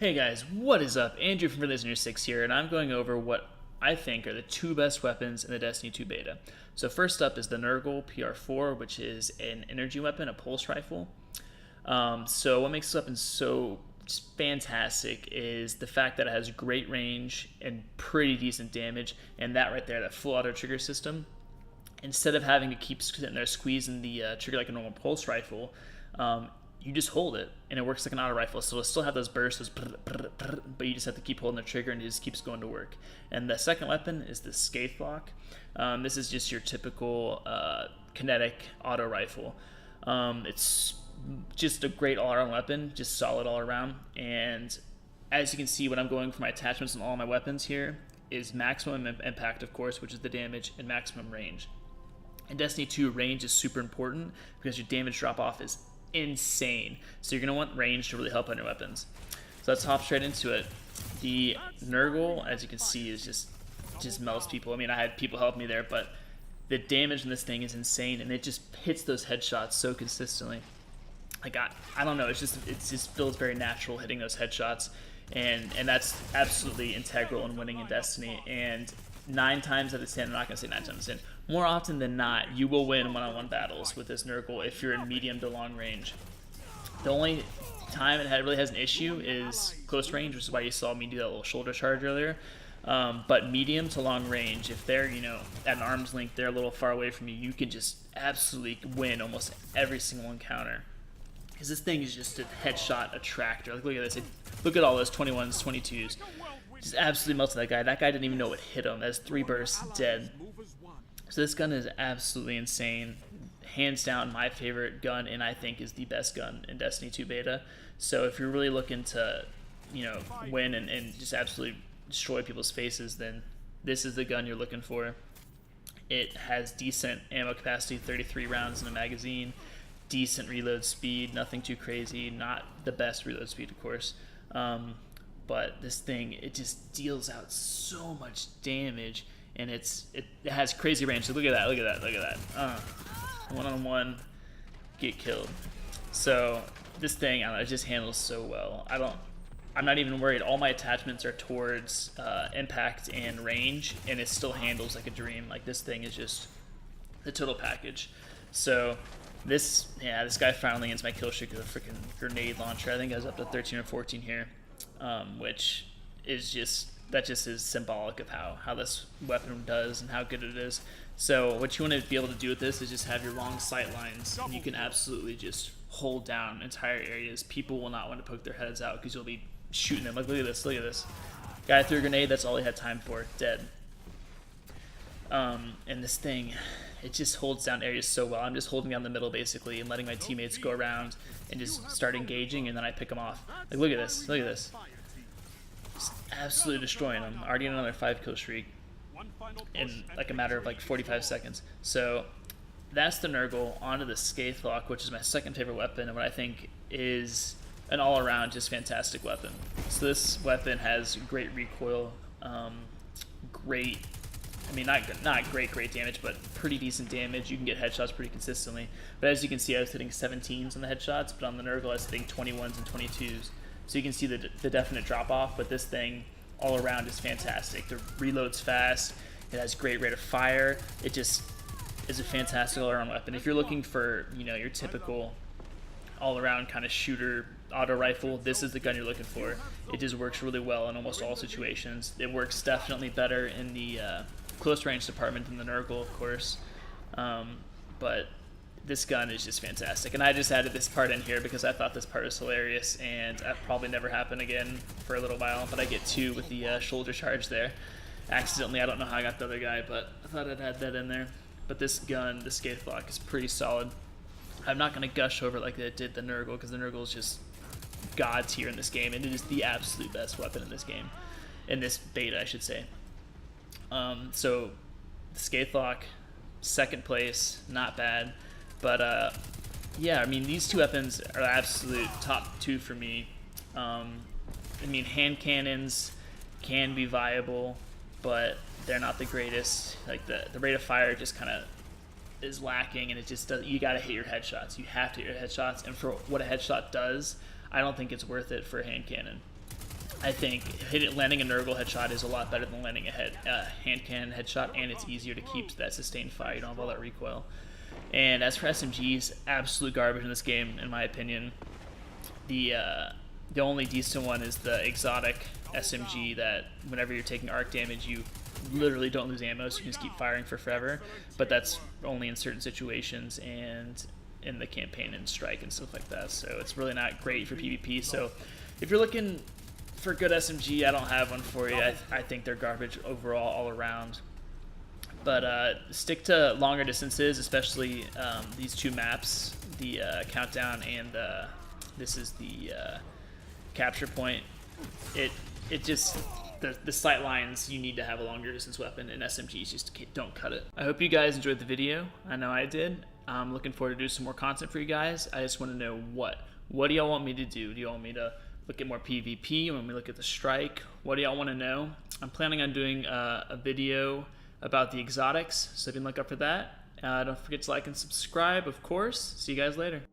Hey guys, what is up? Andrew from Friendlies 6 here, and I'm going over what I think are the two best weapons in the Destiny 2 beta. So first up is the NERGAL PR4, which is an energy weapon, a pulse rifle. So what makes this weapon so fantastic is the fact that it has great range and pretty decent damage, and that right there, that full auto trigger system. Instead of having to keep sitting there squeezing the trigger like a normal pulse rifle, you just hold it and it works like an auto rifle. So it'll still have those bursts, but you just have to keep holding the trigger and it just keeps going to work. And the second weapon is the Scathelocke. This is just your typical kinetic auto rifle. It's just a great all-around weapon, just solid all around. And as you can see, when I'm going for my attachments on all my weapons here is maximum impact, of course, which is the damage, and maximum range. In Destiny 2, range is super important because your damage drop off is insane. So you're going to want range to really help on your weapons. So let's hop straight into it. The NERGAL, as you can see, is just melts people. I mean, I had people help me there, but the damage in this thing is insane, and it just hits those headshots so consistently. Like I don't know, it just feels very natural hitting those headshots, and that's absolutely integral in winning in Destiny. And 9 times out of 10, I'm not going to say 9 times out of 10, more often than not, you will win one-on-one battles with this NERGAL if you're in medium to long range. The only time it really has an issue is close range, which is why you saw me do that little shoulder charge earlier. But medium to long range, if they're, at an arm's length, they're a little far away from you, you can just absolutely win almost every single encounter. Because this thing is just a headshot attractor. Like, look at this. Look at all those 21s, 22s. Just absolutely melted that guy. That guy didn't even know what hit him. That's 3 bursts, dead. So this gun is absolutely insane. Hands down my favorite gun, and I think is the best gun in Destiny 2 beta. So if you're really looking to, win and just absolutely destroy people's faces, then this is the gun you're looking for. It has decent ammo capacity, 33 rounds in a magazine, decent reload speed, nothing too crazy, not the best reload speed, of course. But this thing, it just deals out so much damage, and it has crazy range. So look at that, look at that, look at that. One-on-one, get killed. So this thing, I don't know, it just handles so well. I'm not even worried. All my attachments are towards impact and range, and it still handles like a dream. Like, this thing is just the total package. So this guy finally ends my kill streak with a freaking grenade launcher. I think I was up to 13 or 14 here, which is just is symbolic of how this weapon does and how good it is. So what you want to be able to do with this is just have your long sight lines, and you can absolutely just hold down entire areas. People will not want to poke their heads out because you'll be shooting them. Like, look at this, look at this. Guy threw a grenade, that's all he had time for, dead. And this thing, it just holds down areas so well. I'm just holding down the middle basically and letting my teammates go around and just start engaging, and then I pick them off. Like, look at this, look at this. Just absolutely destroying them. Already in another 5 kill streak in like a matter of like 45 seconds. So that's the NERGAL. Onto the Scathelocke, which is my second favorite weapon, and what I think is an all-around just fantastic weapon. So this weapon has great recoil, great, I mean, not great damage, but pretty decent damage. You can get headshots pretty consistently. But as you can see, I was hitting 17s on the headshots, but on the NERGAL I was hitting 21s and 22s. So you can see the definite drop-off, but this thing all around is fantastic. The reload's fast, it has great rate of fire, it just is a fantastic all-around weapon. If you're looking for, your typical all-around kind of shooter auto rifle, this is the gun you're looking for. It just works really well in almost all situations. It works definitely better in the close range department than the NERGAL, of course. But this gun is just fantastic. And I just added this part in here because I thought this part was hilarious, and that probably never happen again for a little while. But I get 2 with the shoulder charge there. Accidentally, I don't know how I got the other guy, but I thought I'd add that in there. But this gun, the Scathelocke, is pretty solid. I'm not going to gush over like I did the NERGAL, because the NERGAL is just god tier in this game, and it is the absolute best weapon in this game. In this beta, I should say. So, the Scathelocke, second place, not bad. But, yeah, I mean, these 2 weapons are absolute top 2 for me. I mean, hand cannons can be viable, but they're not the greatest. Like, the rate of fire just kind of is lacking, and it just does. You got to hit your headshots. You have to hit your headshots, and for what a headshot does, I don't think it's worth it for a hand cannon. I think landing a NERGAL headshot is a lot better than landing a hand cannon headshot, and it's easier to keep that sustained fire. You don't have all that recoil. And as for SMGs, absolute garbage in this game, in my opinion. The only decent one is the exotic SMG that whenever you're taking arc damage, you literally don't lose ammo, so you can just keep firing for forever. But that's only in certain situations and in the campaign and strike and stuff like that. So it's really not great for PvP. So if you're looking for good SMG, I don't have one for you. I think they're garbage overall all around. But stick to longer distances, especially these two maps, the countdown and this is the capture point. It just the sight lines, you need to have a longer distance weapon, and SMGs just don't cut it. I hope you guys enjoyed the video. I know I did. I'm looking forward to do some more content for you guys. I just want to know what do y'all want me to do? Do y'all want me to look at more PvP? You want me to look at the strike? What do y'all want to know? I'm planning on doing a video about the exotics, so be on the lookout for that. Don't forget to like and subscribe, of course. See you guys later.